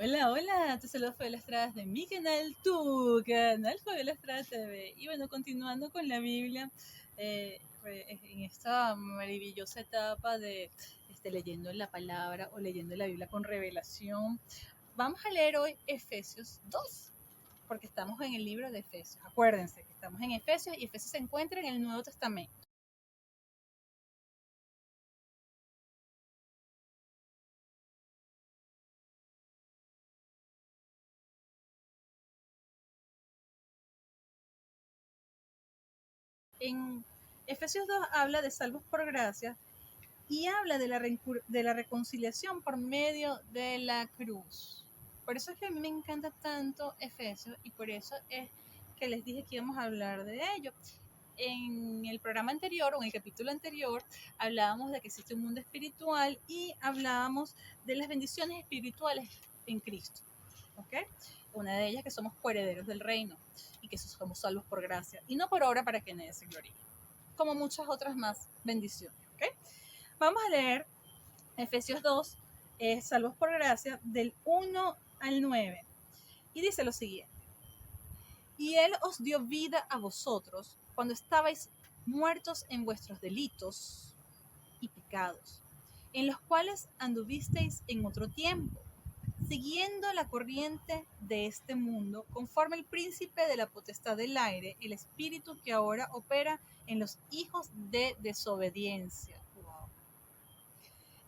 Hola, hola, te saludo Fabiola Estrada de mi canal, tu canal Fabiola Estrada TV. Y bueno, continuando con la Biblia, en esta maravillosa etapa de leyendo la palabra o leyendo la Biblia con revelación, vamos a leer hoy Efesios 2, porque estamos en el libro de Efesios. Acuérdense que estamos en Efesios y Efesios se encuentra en el Nuevo Testamento. En Efesios 2 habla de salvos por gracia y habla de la reconciliación por medio de la cruz. Por eso es que a mí me encanta tanto Efesios y por eso es que les dije que íbamos a hablar de ello. En el programa anterior o en el capítulo anterior hablábamos de que existe un mundo espiritual y hablábamos de las bendiciones espirituales en Cristo. ¿Ok? Una de ellas que somos coherederos del reino y que somos salvos por gracia y no por obra para que nadie se gloríe, como muchas otras más bendiciones. ¿Ok? Vamos a leer Efesios 2, salvos por gracia, del 1 al 9. Y dice lo siguiente. Y Él os dio vida a vosotros cuando estabais muertos en vuestros delitos y pecados, en los cuales anduvisteis en otro tiempo, siguiendo la corriente de este mundo, conforme el príncipe de la potestad del aire, el espíritu que ahora opera en los hijos de desobediencia,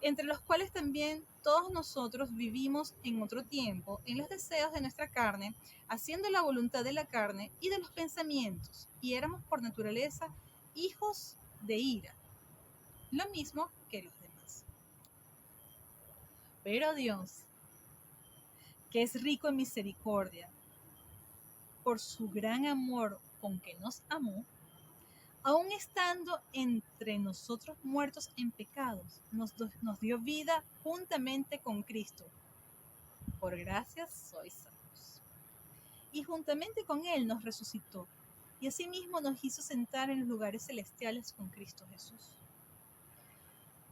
entre los cuales también todos nosotros vivimos en otro tiempo en los deseos de nuestra carne, haciendo la voluntad de la carne y de los pensamientos, y éramos por naturaleza hijos de ira, lo mismo que los demás. Pero Dios, que es rico en misericordia, por su gran amor con que nos amó, aun estando entre nosotros muertos en pecados, nos dio vida juntamente con Cristo. Por gracia sois salvos. Y juntamente con Él nos resucitó, y asimismo nos hizo sentar en los lugares celestiales con Cristo Jesús,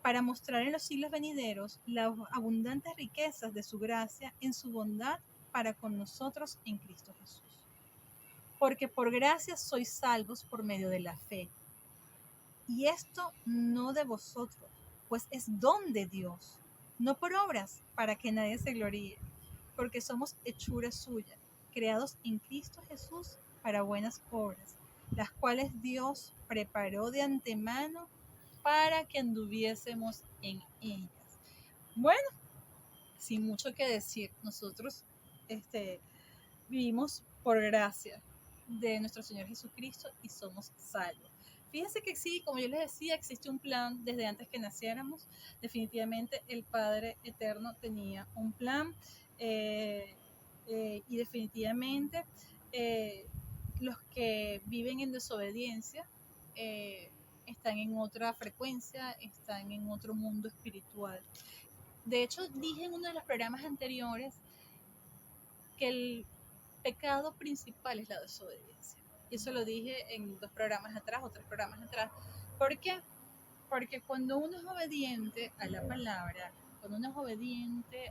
para mostrar en los siglos venideros las abundantes riquezas de su gracia en su bondad para con nosotros en Cristo Jesús. Porque por gracia sois salvos por medio de la fe. Y esto no de vosotros, pues es don de Dios, no por obras, para que nadie se gloríe, porque somos hechura suya, creados en Cristo Jesús para buenas obras, las cuales Dios preparó de antemano para que anduviésemos en ellas. Bueno, sin mucho que decir, nosotros este, vivimos por gracia de nuestro Señor Jesucristo y somos salvos. Fíjense que sí, como yo les decía, existe un plan desde antes que naciéramos. Definitivamente el Padre Eterno tenía un plan eh, y definitivamente eh, los que viven en desobediencia eh, están en otra frecuencia, están en otro mundo espiritual. De hecho, dije en uno de los programas anteriores que el pecado principal es la desobediencia. Y eso lo dije en dos programas atrás o tres programas atrás. ¿Por qué? Porque cuando uno es obediente a la palabra, cuando uno es obediente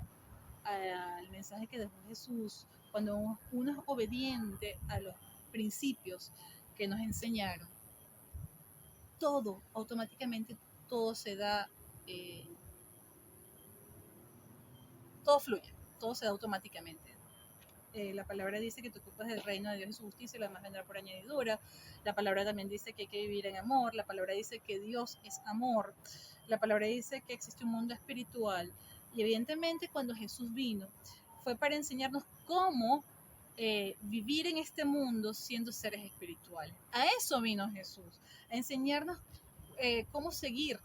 al mensaje que dejó Jesús, cuando uno es obediente a los principios que nos enseñaron, todo, automáticamente, todo se da, eh, todo fluye, todo se da automáticamente. La palabra dice que te ocupas del reino de Dios y su justicia y la demás vendrá por añadidura. La palabra también dice que hay que vivir en amor. La palabra dice que Dios es amor. La palabra dice que existe un mundo espiritual. Y evidentemente cuando Jesús vino fue para enseñarnos cómo vivir en este mundo siendo seres espirituales. A eso vino Jesús, a enseñarnos cómo seguir,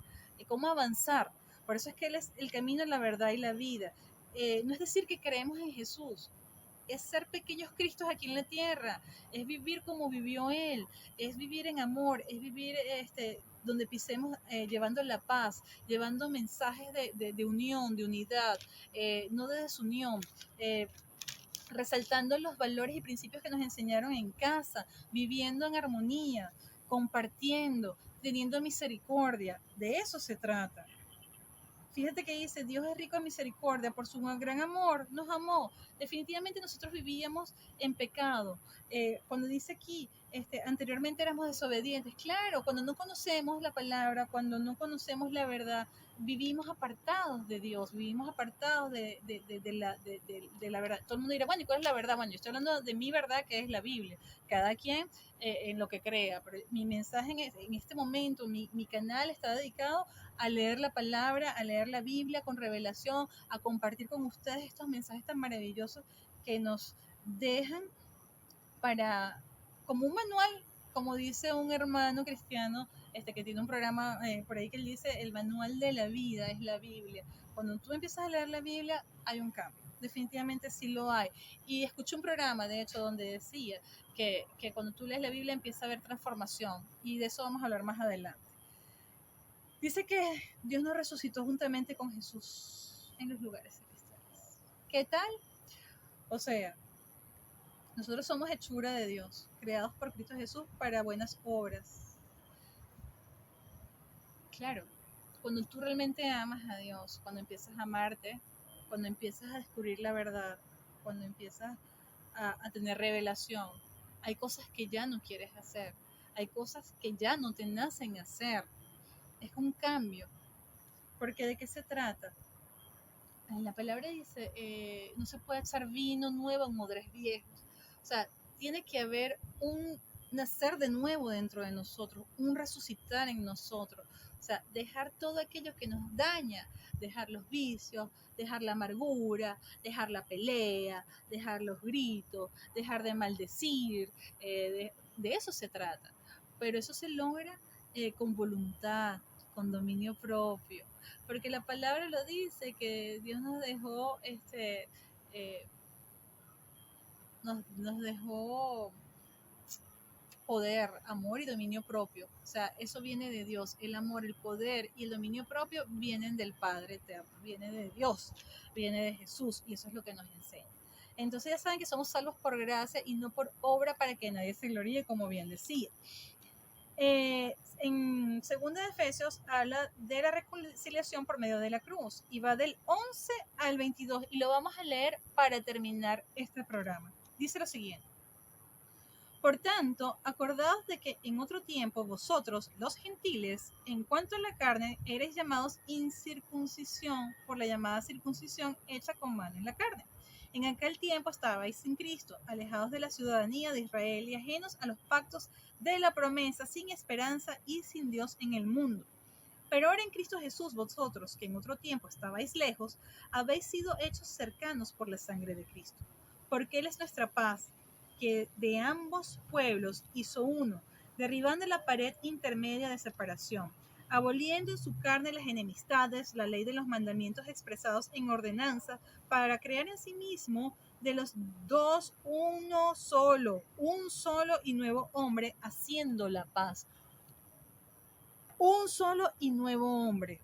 cómo avanzar. Por eso es que Él es el camino, la verdad y la vida. No es decir que creemos en Jesús, es ser pequeños Cristos aquí en la tierra, es vivir como vivió Él, es vivir en amor, es vivir donde pisemos llevando la paz, llevando mensajes de unión, de unidad, no de desunión. Resaltando los valores y principios que nos enseñaron en casa, viviendo en armonía, compartiendo, teniendo misericordia. De eso se trata. Fíjate que dice, Dios es rico en misericordia, por su gran amor nos amó. Definitivamente nosotros vivíamos en pecado. Cuando dice aquí, anteriormente éramos desobedientes, claro, cuando no conocemos la palabra, cuando no conocemos la verdad, vivimos apartados de Dios, vivimos apartados de la verdad. Todo el mundo dirá, bueno, ¿y cuál es la verdad? Bueno, yo estoy hablando de mi verdad, que es la Biblia. Cada quien en lo que crea, pero mi mensaje en este momento, mi canal está dedicado a leer la palabra, a leer la Biblia con revelación, a compartir con ustedes estos mensajes tan maravillosos que nos dejan como un manual, como dice un hermano cristiano que tiene un programa por ahí que él dice, el manual de la vida es la Biblia. Cuando tú empiezas a leer la Biblia, hay un cambio. Definitivamente sí lo hay. Y escuché un programa, de hecho, donde decía que cuando tú lees la Biblia empieza a haber transformación. Y de eso vamos a hablar más adelante. Dice que Dios nos resucitó juntamente con Jesús en los lugares celestiales. ¿Qué tal? O sea, nosotros somos hechura de Dios, creados por Cristo Jesús para buenas obras. Claro, cuando tú realmente amas a Dios, cuando empiezas a amarte, cuando empiezas a descubrir la verdad, cuando empiezas a tener revelación, hay cosas que ya no quieres hacer, hay cosas que ya no te nacen hacer. Es un cambio. Porque ¿de qué se trata? La palabra dice, no se puede echar vino nuevo en odres viejos. O sea, tiene que haber un nacer de nuevo dentro de nosotros, un resucitar en nosotros. O sea, dejar todo aquello que nos daña, dejar los vicios, dejar la amargura, dejar la pelea, dejar los gritos, dejar de maldecir. De eso se trata. Pero eso se logra con voluntad, con dominio propio, porque la palabra lo dice, que Dios nos dejó, nos dejó poder, amor y dominio propio. O sea, eso viene de Dios. El amor, el poder y el dominio propio vienen del Padre eterno, viene de Dios, viene de Jesús, y eso es lo que nos enseña. Entonces ya saben que somos salvos por gracia y no por obra para que nadie se gloríe, como bien decía. En 2 de Efesios habla de la reconciliación por medio de la cruz y va del 11 al 22 y lo vamos a leer para terminar este programa. Dice lo siguiente. Por tanto, acordaos de que en otro tiempo vosotros, los gentiles, en cuanto a la carne, eres llamados incircuncisión por la llamada circuncisión hecha con mano en la carne. En aquel tiempo estabais sin Cristo, alejados de la ciudadanía de Israel y ajenos a los pactos de la promesa, sin esperanza y sin Dios en el mundo. Pero ahora en Cristo Jesús vosotros, que en otro tiempo estabais lejos, habéis sido hechos cercanos por la sangre de Cristo. Porque Él es nuestra paz, que de ambos pueblos hizo uno, derribando la pared intermedia de separación, aboliendo en su carne las enemistades, la ley de los mandamientos expresados en ordenanza, para crear en sí mismo de los dos un solo y nuevo hombre, haciendo la paz. Un solo y nuevo hombre,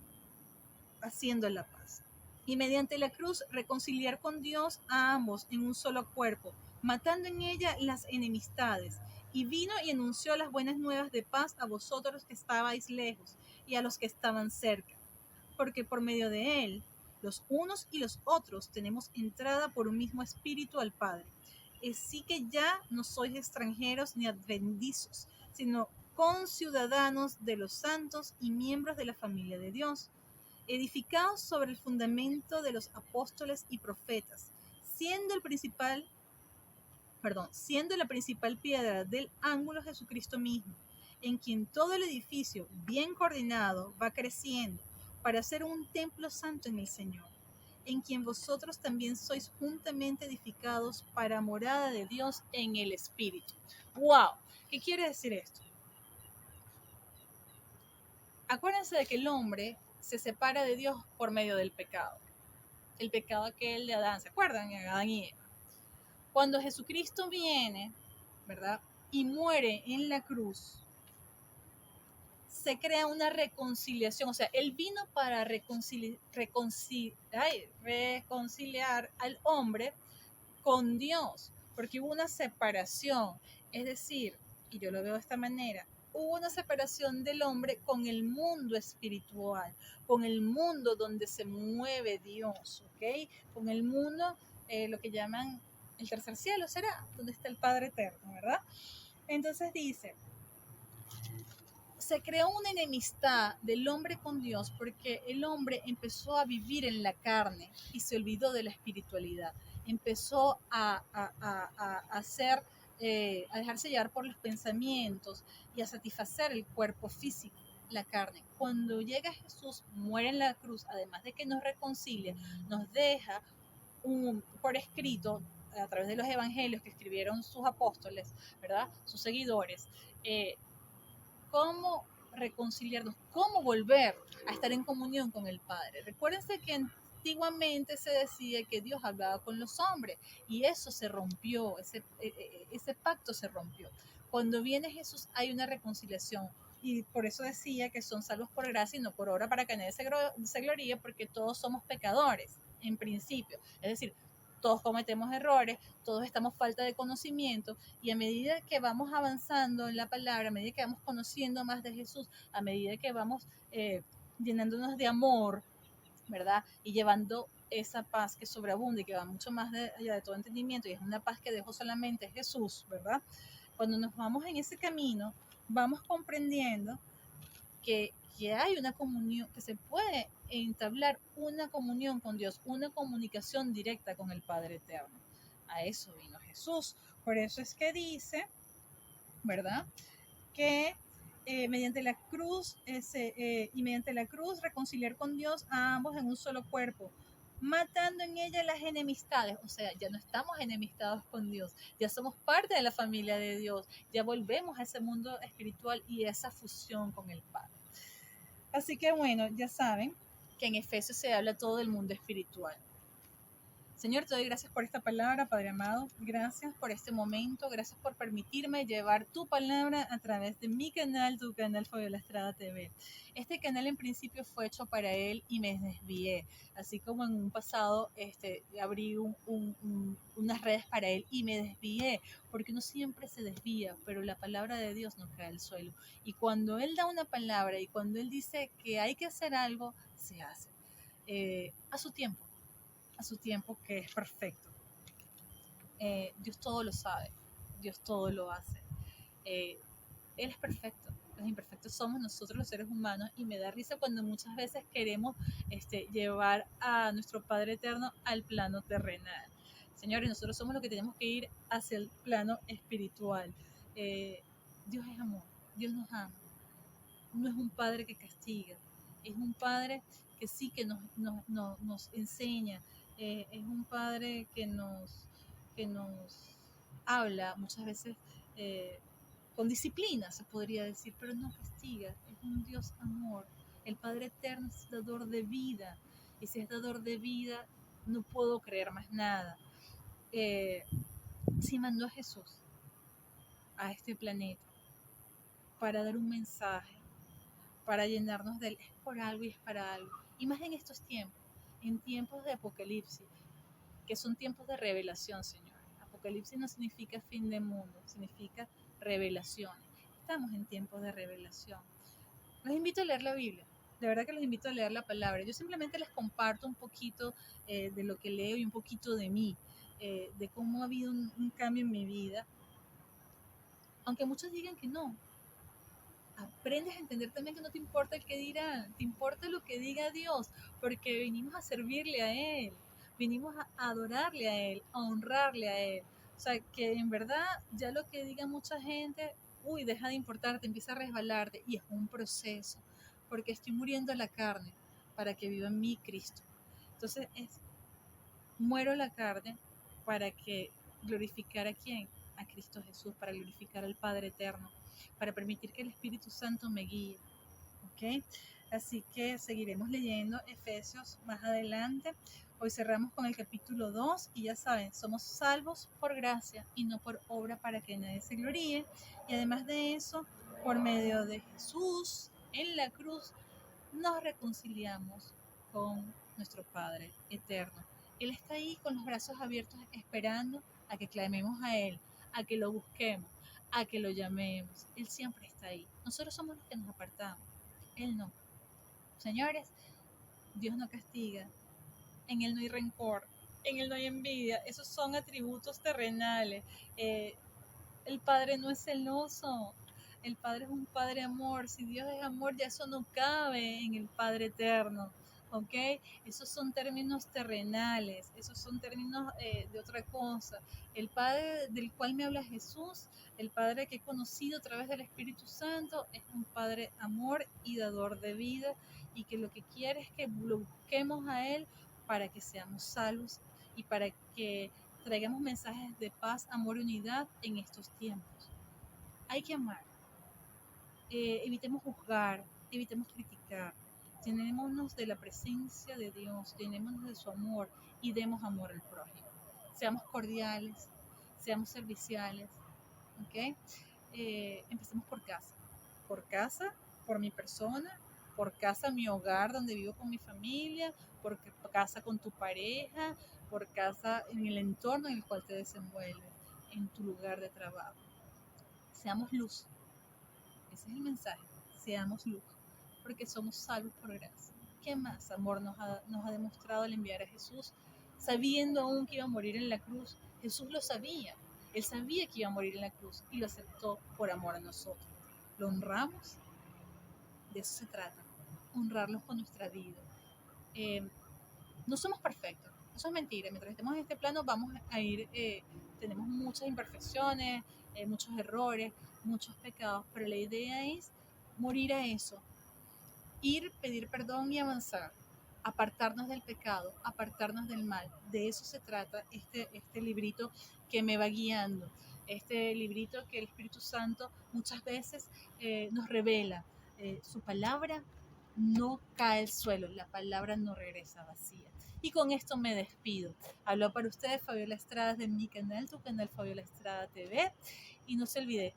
haciendo la paz. Y mediante la cruz reconciliar con Dios a ambos en un solo cuerpo, matando en ella las enemistades. Y vino y anunció las buenas nuevas de paz a vosotros que estabais lejos y a los que estaban cerca. Porque por medio de él, los unos y los otros tenemos entrada por un mismo espíritu al Padre. Así que ya no sois extranjeros ni advenedizos, sino conciudadanos de los santos y miembros de la familia de Dios, edificados sobre el fundamento de los apóstoles y profetas, siendo siendo la principal piedra del ángulo Jesucristo mismo, en quien todo el edificio, bien coordinado, va creciendo para ser un templo santo en el Señor, en quien vosotros también sois juntamente edificados para morada de Dios en el Espíritu. ¡Wow! ¿Qué quiere decir esto? Acuérdense de que el hombre se separa de Dios por medio del pecado. El pecado aquel de Adán, ¿se acuerdan? Adán y Eva. Cuando Jesucristo viene, ¿verdad? Y muere en la cruz, se crea una reconciliación. O sea, Él vino para reconciliar al hombre con Dios, porque hubo una separación. Es decir, y yo lo veo de esta manera, hubo una separación del hombre con el mundo espiritual, con el mundo donde se mueve Dios, ¿ok? Con el mundo, lo que llaman el tercer cielo, ¿será? Donde está el Padre Eterno, ¿verdad? Entonces dice, se creó una enemistad del hombre con Dios porque el hombre empezó a vivir en la carne y se olvidó de la espiritualidad. Empezó a hacer, a dejarse llevar por los pensamientos y a satisfacer el cuerpo físico, la carne. Cuando llega Jesús, muere en la cruz, además de que nos reconcilia, nos deja por escrito a través de los evangelios que escribieron sus apóstoles, ¿verdad? Sus seguidores, cómo reconciliarnos, cómo volver a estar en comunión con el Padre. Recuérdense que antiguamente se decía que Dios hablaba con los hombres y eso se rompió, ese pacto se rompió. Cuando viene Jesús hay una reconciliación y por eso decía que son salvos por gracia y no por obra para que nadie se gloríe, porque todos somos pecadores en principio. Es decir, todos cometemos errores, todos estamos falta de conocimiento y a medida que vamos avanzando en la palabra, a medida que vamos conociendo más de Jesús, a medida que vamos llenándonos de amor, ¿verdad? Y llevando esa paz que sobreabunda y que va mucho más allá de todo entendimiento y es una paz que dejó solamente Jesús, ¿verdad? Cuando nos vamos en ese camino, vamos comprendiendo que hay una comunión, que se puede entablar una comunión con Dios, una comunicación directa con el Padre Eterno. A eso vino Jesús. Por eso es que dice, ¿verdad? Que mediante la cruz y mediante la cruz reconciliar con Dios a ambos en un solo cuerpo, matando en ella las enemistades. O sea, ya no estamos enemistados con Dios, ya somos parte de la familia de Dios, ya volvemos a ese mundo espiritual y esa fusión con el Padre. Así que bueno, ya saben que en Efesios se habla todo del mundo espiritual. Señor, te doy gracias por esta palabra, Padre amado. Gracias por este momento. Gracias por permitirme llevar tu palabra a través de mi canal, tu canal Fabiola Estrada TV. Este canal en principio fue hecho para él y me desvié. Así como en un pasado abrí unas redes para él y me desvié. Porque uno siempre se desvía, pero la palabra de Dios no cae al suelo. Y cuando Él da una palabra y cuando Él dice que hay que hacer algo, se hace. A su tiempo que es perfecto. Dios todo lo sabe, Dios todo lo hace. Él es perfecto, los imperfectos somos nosotros los seres humanos y me da risa cuando muchas veces queremos llevar a nuestro Padre Eterno al plano terrenal. Señores, nosotros somos los que tenemos que ir hacia el plano espiritual. Dios es amor, Dios nos ama. No es un Padre que castiga, es un Padre que sí que nos enseña, es un Padre que nos habla muchas veces con disciplina, se podría decir, pero no castiga, es un Dios amor. El Padre Eterno es dador de vida, y si es dador de vida, no puedo creer más nada. Si mandó a Jesús a este planeta para dar un mensaje, para llenarnos de él, es por algo y es para algo. Y más en estos tiempos, en tiempos de Apocalipsis, que son tiempos de revelación, Señor. Apocalipsis no significa fin de mundo, significa revelaciones. Estamos en tiempos de revelación. Los invito a leer la Biblia. De verdad que los invito a leer la palabra. Yo simplemente les comparto un poquito de lo que leo y un poquito de mí, de cómo ha habido un cambio en mi vida. Aunque muchos digan que no, aprendes a entender también que no te importa el que dirán, te importa lo que diga Dios, porque venimos a servirle a Él, venimos a adorarle a Él, a honrarle a Él. O sea, que en verdad ya lo que diga mucha gente, uy, deja de importarte, empieza a resbalarte y es un proceso, porque estoy muriendo a la carne para que viva en mí Cristo. Entonces muero la carne para que glorificar a quién, a Cristo Jesús, para glorificar al Padre Eterno, para permitir que el Espíritu Santo me guíe. ¿Ok? Así que seguiremos leyendo Efesios más adelante. Hoy cerramos con el capítulo 2 y ya saben, somos salvos por gracia y no por obra para que nadie se gloríe. Y además de eso, por medio de Jesús en la cruz, nos reconciliamos con nuestro Padre eterno. Él está ahí con los brazos abiertos esperando a que clamemos a Él, a que lo busquemos, a que lo llamemos. Él siempre está ahí. Nosotros somos los que nos apartamos. Él no. Señores, Dios no castiga. En Él no hay rencor. En Él no hay envidia. Esos son atributos terrenales. Eh, el Padre no es celoso. El Padre es un Padre amor. Si Dios es amor, ya eso no cabe en el Padre eterno. ¿Ok? Esos son términos terrenales, esos son términos de otra cosa. El Padre del cual me habla Jesús, el Padre que he conocido a través del Espíritu Santo, es un Padre amor y dador de vida, y que lo que quiere es que lo busquemos a Él para que seamos salvos y para que traigamos mensajes de paz, amor y unidad en estos tiempos. Hay que amar. Evitemos juzgar, evitemos criticar, llenémonos de la presencia de Dios, llenémonos de su amor y demos amor al prójimo. Seamos cordiales, seamos serviciales, ¿ok? Empecemos por casa, por mi persona, por casa, mi hogar donde vivo con mi familia, por casa con tu pareja, por casa en el entorno en el cual te desenvuelves, en tu lugar de trabajo. Seamos luz. Ese es el mensaje. Seamos luz, porque somos salvos por gracia. ¿Qué más amor nos ha demostrado al enviar a Jesús? Sabiendo aún que iba a morir en la cruz, Jesús lo sabía. Él sabía que iba a morir en la cruz y lo aceptó por amor a nosotros. ¿Lo honramos? De eso se trata, honrarlos con nuestra vida. No somos perfectos, eso es mentira. Mientras estemos en este plano vamos a ir, tenemos muchas imperfecciones, muchos errores, muchos pecados, pero la idea es morir a eso, ir, pedir perdón y avanzar, apartarnos del pecado, apartarnos del mal. De eso se trata este librito que me va guiando, este librito que el Espíritu Santo muchas veces nos revela. Su palabra no cae al suelo, la palabra no regresa vacía. Y con esto me despido. Habló para ustedes Fabiola Estrada de mi canal, tu canal Fabiola Estrada TV. Y no se olvide,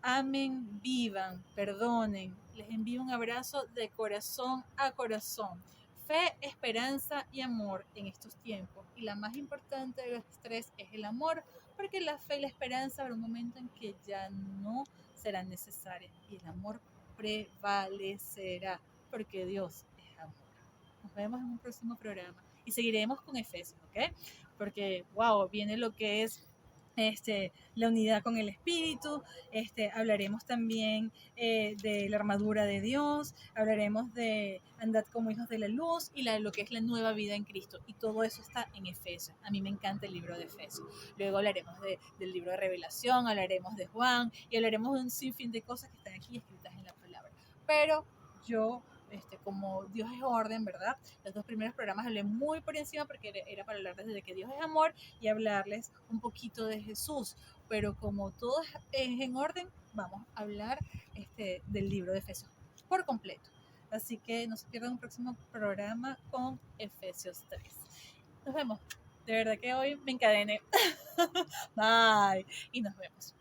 amen, vivan, perdonen. Les envío un abrazo de corazón a corazón. Fe, esperanza y amor en estos tiempos. Y la más importante de los tres es el amor, porque la fe y la esperanza habrá un momento en que ya no serán necesarias. Y el amor prevalecerá, porque Dios es amor. Nos vemos en un próximo programa. Y seguiremos con Efesios, ¿ok? Porque, wow, viene lo que es la unidad con el Espíritu, hablaremos también de la armadura de Dios, hablaremos de andar como hijos de la luz y lo que es la nueva vida en Cristo. Y todo eso está en Efesios. A mí me encanta el libro de Efesios. Luego hablaremos del libro de Revelación, hablaremos de Juan y hablaremos de un sinfín de cosas que están aquí escritas en la palabra. Pero yo como Dios es orden, ¿verdad? Los dos primeros programas hablé muy por encima porque era para hablarles de que Dios es amor y hablarles un poquito de Jesús, pero como todo es en orden, vamos a hablar del libro de Efesios por completo. Así que no se pierdan un próximo programa con Efesios 3. Nos vemos. De verdad que hoy me encadené. Bye. Y nos vemos.